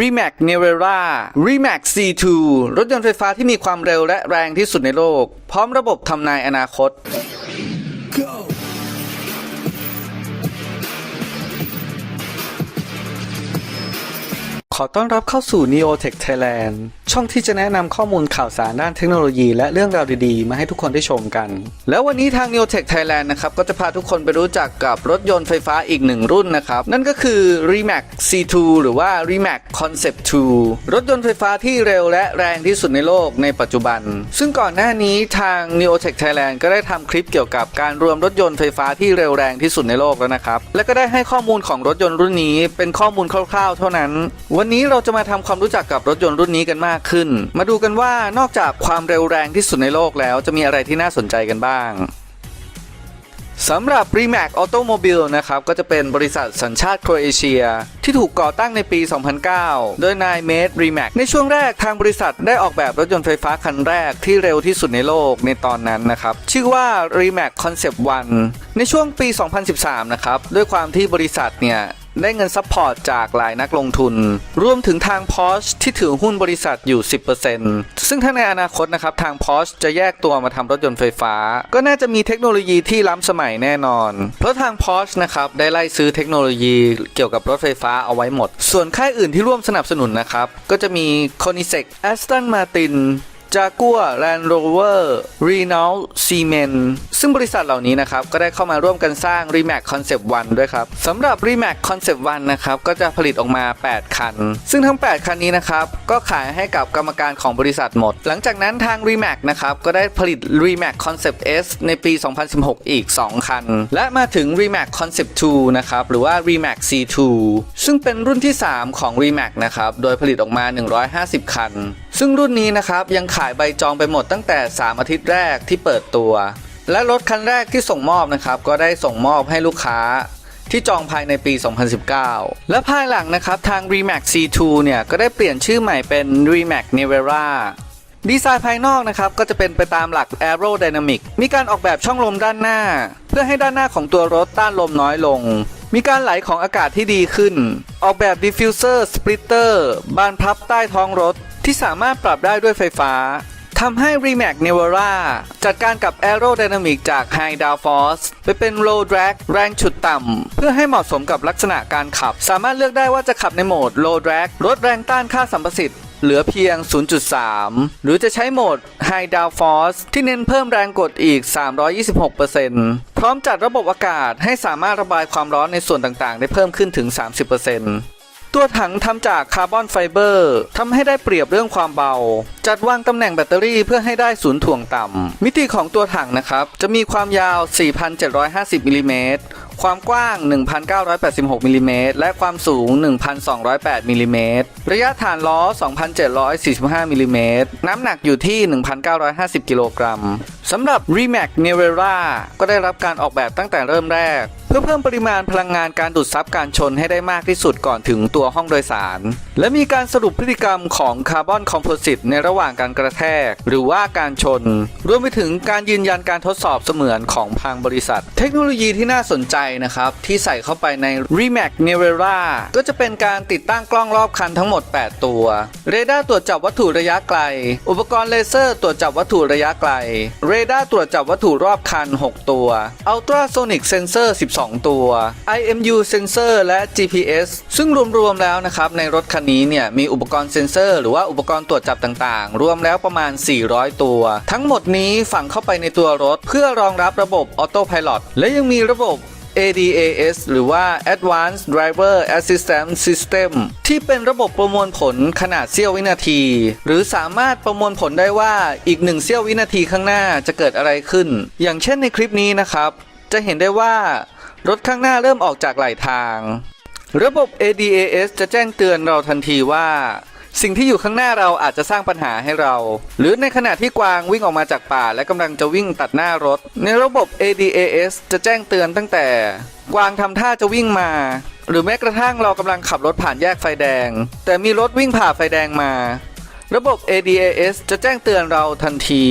Rimac Nevera Rimac C2 รถยนต์ไฟฟ้าที่มีความเร็วและแรงที่สุดในโลกพร้อมระบบทำนายอนาคต Goขอต้อนรับเข้าสู่ Neotech Thailand ช่องที่จะแนะนำข้อมูลข่าวสารด้านเทคโนโลยีและเรื่องราวดีๆมาให้ทุกคนได้ชมกันแล้ววันนี้ทาง Neotech Thailand นะครับก็จะพาทุกคนไปรู้จักกับรถยนต์ไฟฟ้าอีกหนึ่งรุ่นนะครับนั่นก็คือ Rimac C2 หรือว่า Rimac Concept 2 รถยนต์ไฟฟ้าที่เร็วและแรงที่สุดในโลกในปัจจุบันซึ่งก่อนหน้านี้ทาง Neotech Thailand ก็ได้ทำคลิปเกี่ยวกับการรวมรถยนต์ไฟฟ้าที่เร็วแรงที่สุดในโลกแล้วนะครับและก็ได้ให้ข้อมูลของรถยนต์รุ่นนี้เป็นข้อมูลคร่าวๆเท่านั้นวันนี้เราจะมาทำความรู้จักกับรถยนต์รุ่นนี้กันมากขึ้นมาดูกันว่านอกจากความเร็วแรงที่สุดในโลกแล้วจะมีอะไรที่น่าสนใจกันบ้างสำหรับ Rimac Automobile นะครับก็จะเป็นบริษัทสัญชาติโครเอเชียที่ถูกก่อตั้งในปี 2009 โดยนายเมธ Rimac ในช่วงแรกทางบริษัทได้ออกแบบรถยนต์ไฟฟ้าคันแรกที่เร็วที่สุดในโลกในตอนนั้นนะครับชื่อว่า Rimac Concept 1 ในช่วงปี 2013 นะครับด้วยความที่บริษัทเนี่ยได้เงินซัพพอร์ตจากหลายนักลงทุนรวมถึงทาง Porsche ที่ถือหุ้นบริษัทอยู่ 10% ซึ่งถ้าในอนาคตนะครับทาง Porsche จะแยกตัวมาทำรถยนต์ไฟฟ้าก็น่าจะมีเทคโนโลยีที่ล้ำสมัยแน่นอนเพราะทาง Porsche นะครับได้ไล่ซื้อเทคโนโลยีเกี่ยวกับรถไฟฟ้าเอาไว้หมดส่วนค่ายอื่นที่ร่วมสนับสนุนนะครับก็จะมี Koenigsegg Aston Martin Jaguar Land Rover Renault Siemens ซึ่งบริษัทเหล่านี้นะครับก็ได้เข้ามาร่วมกันสร้าง Rimac Concept 1 ด้วยครับสำหรับ Rimac Concept 1 นะครับก็จะผลิตออกมา 8 คันซึ่งทั้ง 8 คันนี้นะครับก็ขายให้กับกรรมการของบริษัทหมดหลังจากนั้นทาง Rimac นะครับก็ได้ผลิต Rimac Concept S ในปี 2016 อีก 2 คันและมาถึง Rimac Concept 2 นะครับหรือว่า Rimac C2 ซึ่งเป็นรุ่นที่ 3 ของ Rimac นะครับโดยผลิตออกมา 150 คันซึ่งรุ่นนี้นะครับยังขายใบจองไปหมดตั้งแต่3 อาทิตย์แรกที่เปิดตัวและรถคันแรกที่ส่งมอบนะครับก็ได้ส่งมอบให้ลูกค้าที่จองภายในปี 2019 และภายหลังนะครับทาง Rimac C2 เนี่ยก็ได้เปลี่ยนชื่อใหม่เป็น Rimac Nevera ดีไซน์ภายนอกนะครับก็จะเป็นไปตามหลัก Aerodynamic มีการออกแบบช่องลมด้านหน้าเพื่อให้ด้านหน้าของตัวรถต้านลมน้อยลงมีการไหลของอากาศที่ดีขึ้นออกแบบ Diffuser Splitter บานพับใต้ท้องรถที่สามารถปรับได้ด้วยไฟฟ้าทำให้ Rimac Nevera จัดการกับ Aerodynamic จาก High Downforce ไปเป็น Low Drag แรงฉุดต่ำเพื่อให้เหมาะสมกับลักษณะการขับสามารถเลือกได้ว่าจะขับในโหมด Low Drag ลดแรงต้านค่าสัมประสิทธิ์เหลือเพียง 0.3 หรือจะใช้โหมด High Downforce ที่เน้นเพิ่มแรงกดอีก 326% พร้อมจัดระบบอากาศให้สามารถระบายความร้อนในส่วนต่างๆได้เพิ่มขึ้นถึง 30%ตัวถังทำจากคาร์บอนไฟเบอร์ทำให้ได้เปรียบเรื่องความเบาจัดวางตำแหน่งแบตเตอรี่เพื่อให้ได้ศูนย์ถ่วงต่ำมิติของตัวถังนะครับจะมีความยาว 4,750 มิลลิเมตรความกว้าง 1,986 มิลลิเมตรและความสูง 1,208 มิลลิเมตรระยะฐานล้อ 2,745 มิลลิเมตรน้ำหนักอยู่ที่ 1,950 กิโลกรัมสำหรับ Rimac Nevera ก็ได้รับการออกแบบตั้งแต่เริ่มแรกเพื่อเพิ่มปริมาณพลังงานการดูดซับการชนให้ได้มากที่สุดก่อนถึงตัวห้องโดยสารและมีการสรุปพฤติกรรมของคาร์บอนคอมโพสิตในระหว่างการกระแทกหรือว่าการชนรวมไปถึงการยืนยันการทดสอบเสมือนของทางบริษัทเทคโนโลยีที่น่าสนใจนะครับที่ใส่เข้าไปใน Rimac Nevera ก็จะเป็นการติดตั้งกล้องรอบคันทั้งหมด 8 ตัวเรดาร์ตรวจจับวัตถุระยะไกลอุปกรณ์เลเซอร์ตรวจจับวัตถุระยะไกลเรดาร์ตรวจจับวัตถุรอบคัน 6 ตัว Ultrasonic Sensor 12 ตัว IMU Sensor และ GPS ซึ่งรวมๆแล้วนะครับในรถคันนี้เนี่ยมีอุปกรณ์เซ็นเซอร์หรือว่าอุปกรณ์ตรวจจับต่างๆรวมแล้วประมาณ 400 ตัวทั้งหมดนี้ฝังเข้าไปในตัวรถเพื่อรองรับระบบ Autopilot และยังมีระบบ ADAS หรือว่า Advanced Driver Assistance System ที่เป็นระบบประมวลผลขนาดเสี้ยววินาทีหรือสามารถประมวลผลได้ว่าอีก1เสี้ยววินาทีข้างหน้าจะเกิดอะไรขึ้นอย่างเช่นในคลิปนี้นะครับจะเห็นได้ว่ารถข้างหน้าเริ่มออกจากไหลทางระบบ ADAS จะแจ้งเตือนเราทันทีว่าสิ่งที่อยู่ข้างหน้าเราอาจจะสร้างปัญหาให้เราหรือในขณะที่กวางวิ่งออกมาจากป่าและกำลังจะวิ่งตัดหน้ารถในระบบ ADAS จะแจ้งเตือนตั้งแต่กวางทำท่าจะวิ่งมาหรือแม้กระทั่งเรากำลังขับรถผ่านแยกไฟแดงแต่มีรถวิ่งผ่าไฟแดงมาระบบ ADAS จะแจ้งเตือนเราทันที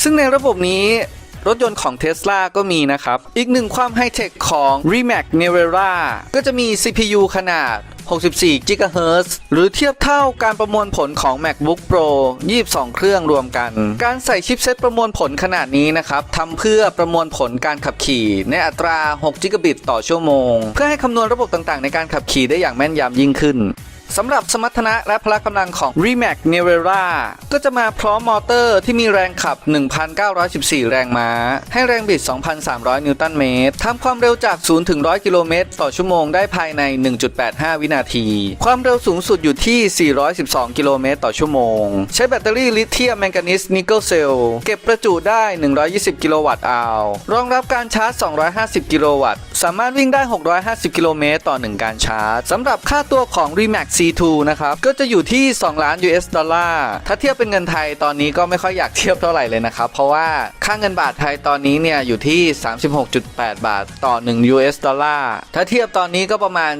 ซึ่งในระบบนี้รถยนต์ของ Tesla ก็มีนะครับอีกหนึ่งความไฮเทคของ Rimac Nevera ก็จะมี CPU ขนาด 64 GHz หรือเทียบเท่าการประมวลผลของ MacBook Pro 22 เครื่องรวมกันการใส่ชิปเซตประมวลผลขนาดนี้นะครับทำเพื่อประมวลผลการขับขี่ในอัตรา 6 กิกะบิตต่อชั่วโมงเพื่อให้คำนวณระบบต่างๆในการขับขี่ได้อย่างแม่นยำยิ่งขึ้นสำหรับสมรรถนะและพละกำลังของ Rimac Nevera ก็จะมาพร้อมมอเตอร์ที่มีแรงขับ 1,914 แรงม้าให้แรงบิด 2,300 นิวตันเมตรทำความเร็วจาก0ถึง100 กิโลเมตรต่อชั่วโมงได้ภายใน 1.85 วินาทีความเร็วสูงสุดอยู่ที่ 412 กิโลเมตรต่อชั่วโมงใช้แบตเตอรี่ลิเธียมแมงกานีสนิกเกิลเซลล์เก็บประจุได้ 120 กิโลวัตต์อาวรองรับการชาร์จ 250 กิโลวัตต์สามารถวิ่งได้ 650 กิโลเมตรต่อ 1 การชาร์จสำหรับค่าตัวของ Rimac C2 นะครับก็จะอยู่ที่2 ล้าน US ดอลลาร์ถ้าเทียบเป็นเงินไทยตอนนี้ก็ไม่ค่อยอยากเทียบเท่าไหร่เลยนะครับเพราะว่าค่าเงินบาทไทยตอนนี้เนี่ยอยู่ที่ 36.8 บาทต่อ1 US ดอลลาร์ถ้าเทียบตอนนี้ก็ประมาณ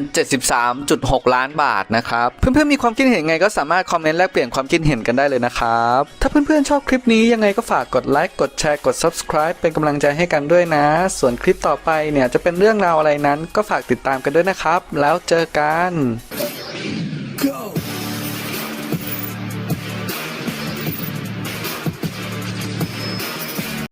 73.6 ล้านบาทนะครับเพื่อนๆมีความคิดเห็นไงก็สามารถคอมเมนต์แลกเปลี่ยนความคิดเห็นกันได้เลยนะครับถ้าเพื่อนๆชอบคลิปนี้ยังไงก็ฝากกดไลค์กดแชร์กด Subscribe เป็นกำลังใจให้กันด้วยนะส่วนคลิปต่อไปเนี่ยจะเป็นเรื่องราวอะไรนั้นก็ฝากติดตามกันด้วยนะครับแล้วเจอกัน